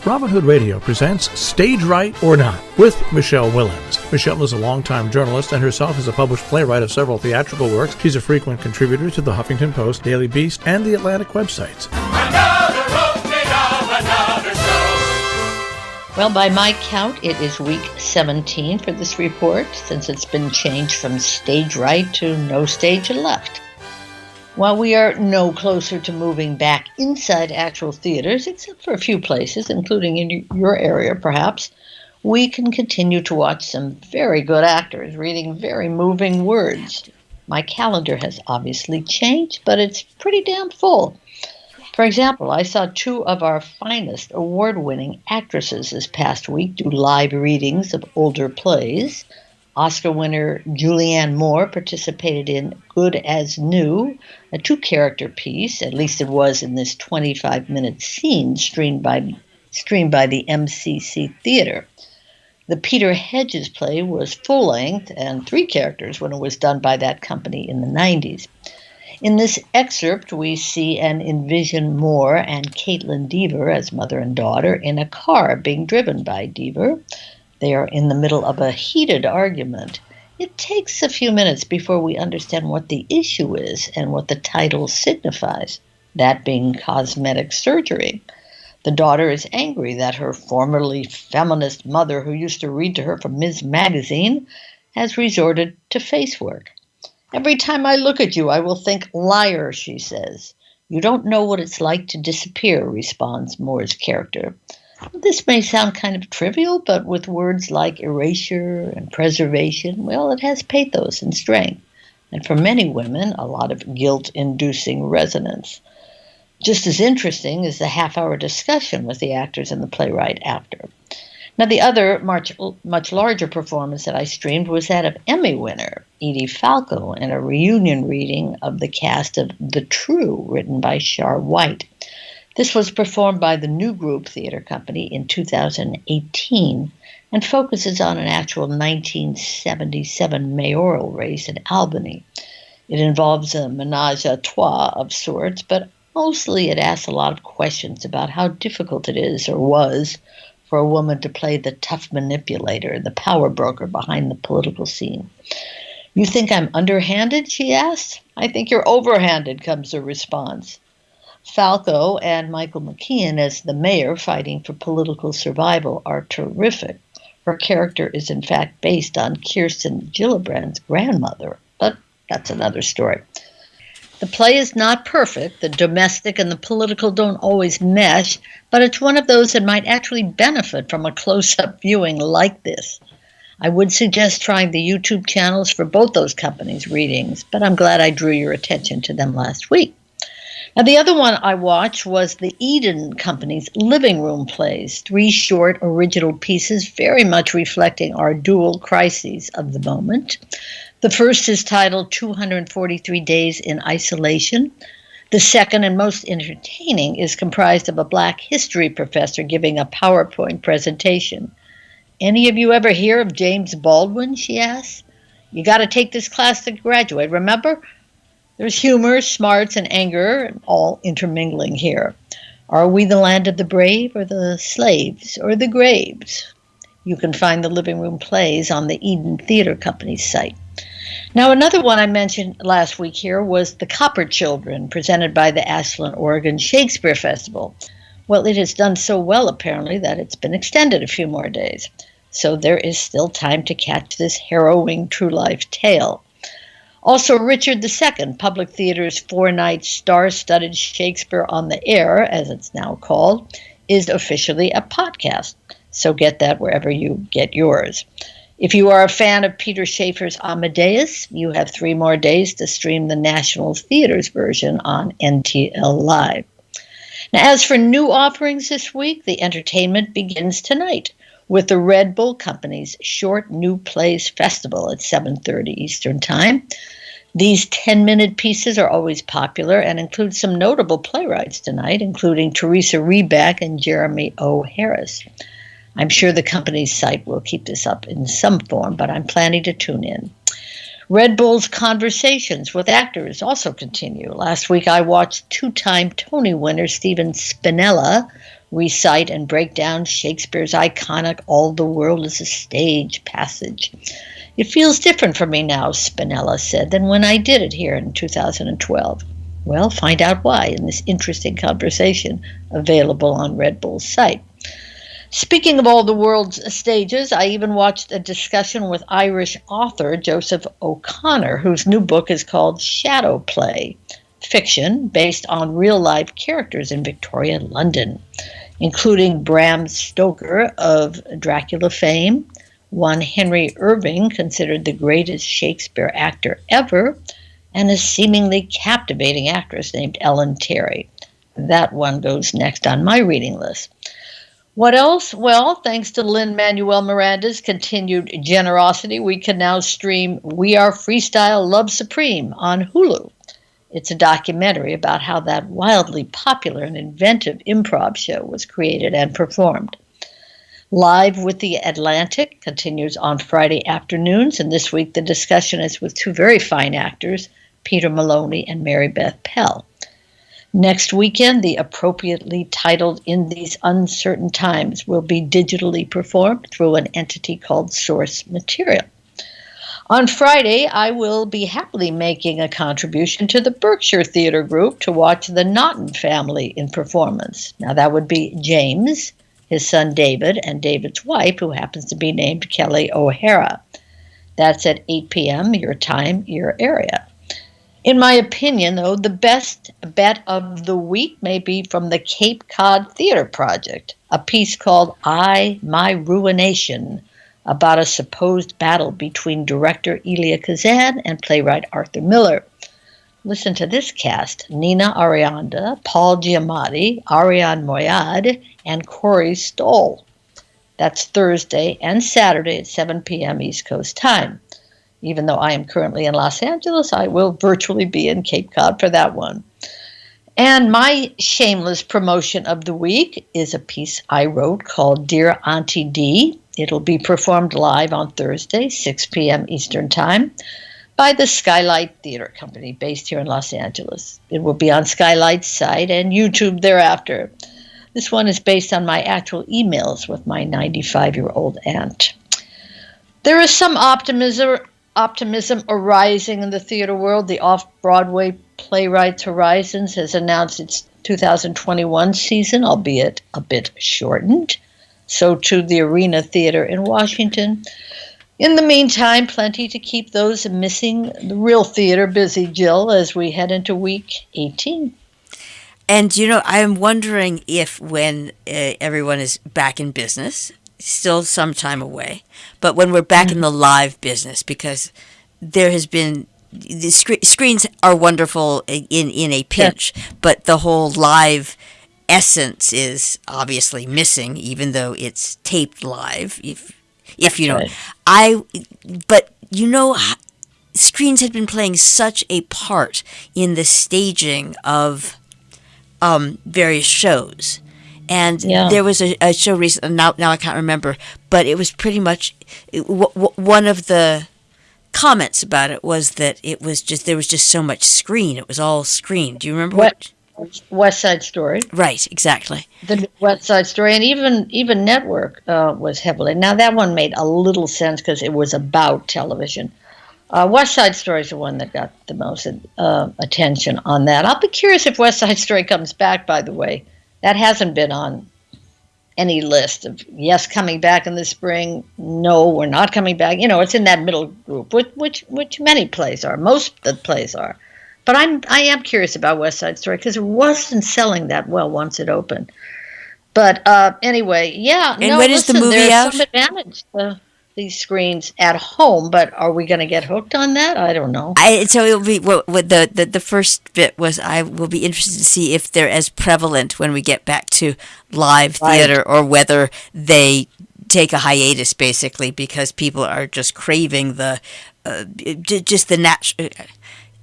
Robin Hood Radio presents Stage Right or Not with Michele Willens. Michele is a longtime journalist and herself is a published playwright of several theatrical works. She's a frequent contributor to the Huffington Post, Daily Beast, and the Atlantic websites. Another opening of another show. Well, by my count, it is week 17 for this report, since it's been changed from stage right to no stage left. While we are no closer to moving back inside actual theaters, except for a few places, including in your area perhaps, we can continue to watch some very good actors reading very moving words. My calendar has obviously changed, but it's pretty damn full. For example, I saw two of our finest award-winning actresses this past week do live readings of older plays. Oscar winner Julianne Moore participated in Good as New, a two-character piece, at least it was in this 25-minute scene streamed by the MCC Theater. The Peter Hedges play was full-length and three characters when it was done by that company in the 90s. In this excerpt, we see and envision Moore and Caitlin Dever as mother and daughter in a car being driven by Dever. They are in the middle of a heated argument. It takes a few minutes before we understand what the issue is and what the title signifies, that being cosmetic surgery. The daughter is angry that her formerly feminist mother, who used to read to her from Ms. Magazine, has resorted to face work. "Every time I look at you, I will think liar," she says. "You don't know what it's like to disappear," responds Moore's character. This may sound kind of trivial, but with words like erasure and preservation, well, it has pathos and strength, and for many women, a lot of guilt-inducing resonance. Just as interesting is the half-hour discussion with the actors and the playwright after. Now, the other much larger performance that I streamed was that of Emmy winner Edie Falco in a reunion reading of the cast of The True, written by Char White. This was performed by the New Group Theater Company in 2018 and focuses on an actual 1977 mayoral race in Albany. It involves a menage a trois of sorts, but mostly it asks a lot of questions about how difficult it is or was for a woman to play the tough manipulator, the power broker behind the political scene. "You think I'm underhanded?" she asks. "I think you're overhanded," comes the response. Falco and Michael McKean as the mayor fighting for political survival are terrific. Her character is in fact based on Kirsten Gillibrand's grandmother, but that's another story. The play is not perfect. The domestic and the political don't always mesh, but it's one of those that might actually benefit from a close-up viewing like this. I would suggest trying the YouTube channels for both those companies' readings, but I'm glad I drew your attention to them last week. Now, the other one I watched was the Eden Company's Living Room Plays, three short original pieces very much reflecting our dual crises of the moment. The first is titled 243 Days in Isolation. The second and most entertaining is comprised of a Black history professor giving a PowerPoint presentation. "Any of you ever hear of James Baldwin?" she asks. "You got to take this class to graduate, remember? There's humor, smarts, and anger all intermingling here. Are we the land of the brave or the slaves or the graves?" You can find the Living Room Plays on the Eden Theater Company's site. Now, another one I mentioned last week here was The Copper Children, presented by the Ashland, Oregon Shakespeare Festival. Well, it has done so well, apparently, that it's been extended a few more days. So there is still time to catch this harrowing true-life tale. Also, Richard II, Public Theater's four-night star-studded Shakespeare on the Air, as it's now called, is officially a podcast. So get that wherever you get yours. If you are a fan of Peter Shaffer's Amadeus, you have 3 more days to stream the National Theater's version on NTL Live. Now, as for new offerings this week, the entertainment begins tonight with the Red Bull Company's Short New Plays Festival at 7:30 Eastern Time. These 10-minute pieces are always popular and include some notable playwrights tonight, including Teresa Reback and Jeremy O. Harris. I'm sure the company's site will keep this up in some form, but I'm planning to tune in. Red Bull's conversations with actors also continue. Last week I watched two-time Tony winner Stephen Spinella recite and break down Shakespeare's iconic "All the World is a Stage" passage. It feels different for me now, Spinella said, than when I did it here in 2012. Well, find out why in this interesting conversation available on Red Bull's site. Speaking of all the world's stages, I even watched a discussion with Irish author Joseph O'Connor, whose new book is called Shadow Play, fiction based on real-life characters in Victorian London, including Bram Stoker of Dracula fame, one Henry Irving, considered the greatest Shakespeare actor ever, and a seemingly captivating actress named Ellen Terry. That one goes next on my reading list. What else? Well, thanks to Lin-Manuel Miranda's continued generosity, we can now stream We Are Freestyle Love Supreme on Hulu. It's a documentary about how that wildly popular and inventive improv show was created and performed. Live with the Atlantic continues on Friday afternoons, and this week the discussion is with two very fine actors, Peter Maloney and Mary Beth Pell. Next weekend, the appropriately titled In These Uncertain Times will be digitally performed through an entity called Source Material. On Friday, I will be happily making a contribution to the Berkshire Theatre Group to watch the Naughton family in performance. Now, that would be James, his son David, and David's wife, who happens to be named Kelly O'Hara. That's at 8 p.m., your time, your area. In my opinion, though, the best bet of the week may be from the Cape Cod Theatre Project, a piece called I, My Ruination, about a supposed battle between director Elia Kazan and playwright Arthur Miller. Listen to this cast: Nina Arianda, Paul Giamatti, Ariane Moyad, and Corey Stoll. That's Thursday and Saturday at 7 p.m. East Coast time. Even though I am currently in Los Angeles, I will virtually be in Cape Cod for that one. And my shameless promotion of the week is a piece I wrote called Dear Auntie D. It'll be performed live on Thursday, 6 p.m. Eastern Time, by the Skylight Theater Company based here in Los Angeles. It will be on Skylight's site and YouTube thereafter. This one is based on my actual emails with my 95-year-old aunt. There is some optimism arising in the theater world. The off-Broadway Playwrights Horizons has announced its 2021 season, albeit a bit shortened. So too the Arena Theater in Washington. In the meantime, plenty to keep those missing the real theater busy, Jill, as we head into week 18. And, I'm wondering if when everyone is back in business, still some time away, but when we're back in the live business, because there has been, the screens are wonderful in a pinch, but the whole live essence is obviously missing, even though it's taped live. If you know, right. But screens had been playing such a part in the staging of various shows. And there was a show recently, now I can't remember, but it was pretty much, one of the comments about it was that there was just so much screen. It was all screen. Do you remember what? West Side Story. Right, exactly. The West Side Story, and even Network was heavily. Now, that one made a little sense because it was about television. West Side Story is the one that got the most attention on that. I'll be curious if West Side Story comes back, by the way. That hasn't been on any list of, yes, coming back in the spring, no, we're not coming back. It's in that middle group, which many plays are. Most of the plays are. But I am curious about West Side Story because it wasn't selling that well once it opened. But anyway, yeah. And when is the movie out? There's some advantage to these screens at home, but are we going to get hooked on that? I don't know. So it'll be the first bit was I will be interested to see if they're as prevalent when we get back to live theater, or whether they take a hiatus basically because people are just craving the natural,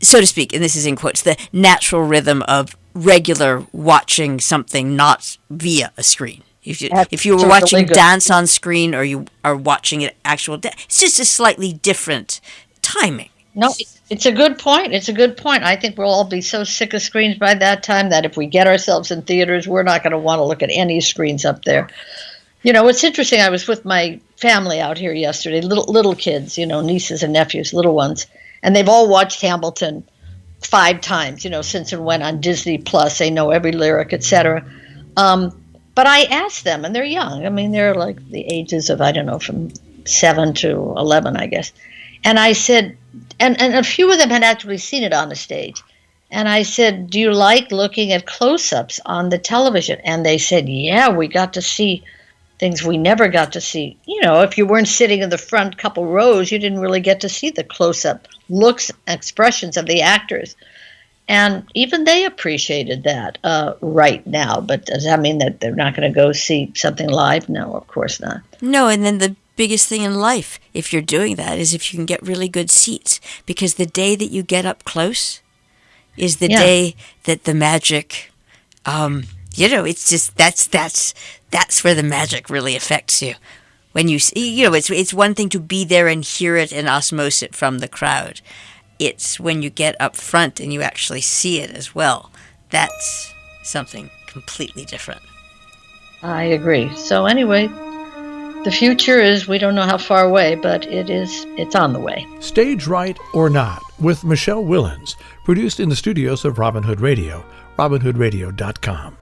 so to speak, and this is in quotes, the natural rhythm of regular watching something not via a screen. If you were watching dance on screen or you are watching it actual dance, it's just a slightly different timing. No, it's a good point. It's a good point. I think we'll all be so sick of screens by that time that if we get ourselves in theaters, we're not going to want to look at any screens up there. You know, it's interesting. I was with my family out here yesterday, little kids, nieces and nephews, little ones, and they've all watched Hamilton 5 times, since it went on Disney Plus. They know every lyric, etc. But I asked them, and they're young. I mean, they're like the ages of, I don't know, from 7 to 11, I guess. And I said, and a few of them had actually seen it on the stage. And I said, do you like looking at close-ups on the television? And they said, yeah, we got to see things we never got to see. If you weren't sitting in the front couple rows, you didn't really get to see the close-up looks, expressions of the actors. And even they appreciated that right now. But does that mean that they're not going to go see something live? No, of course not. No, and then the biggest thing in life, if you're doing that, is if you can get really good seats. Because the day that you get up close is the day that the magic, it's just, that's where the magic really affects you. When you see, it's one thing to be there and hear it and osmose it from the crowd. It's when you get up front and you actually see it as well. That's something completely different. I agree. So anyway, the future is, we don't know how far away, but it's on the way. Stage Right or Not with Michele Willens, produced in the studios of Robin Hood Radio, robinhoodradio.com.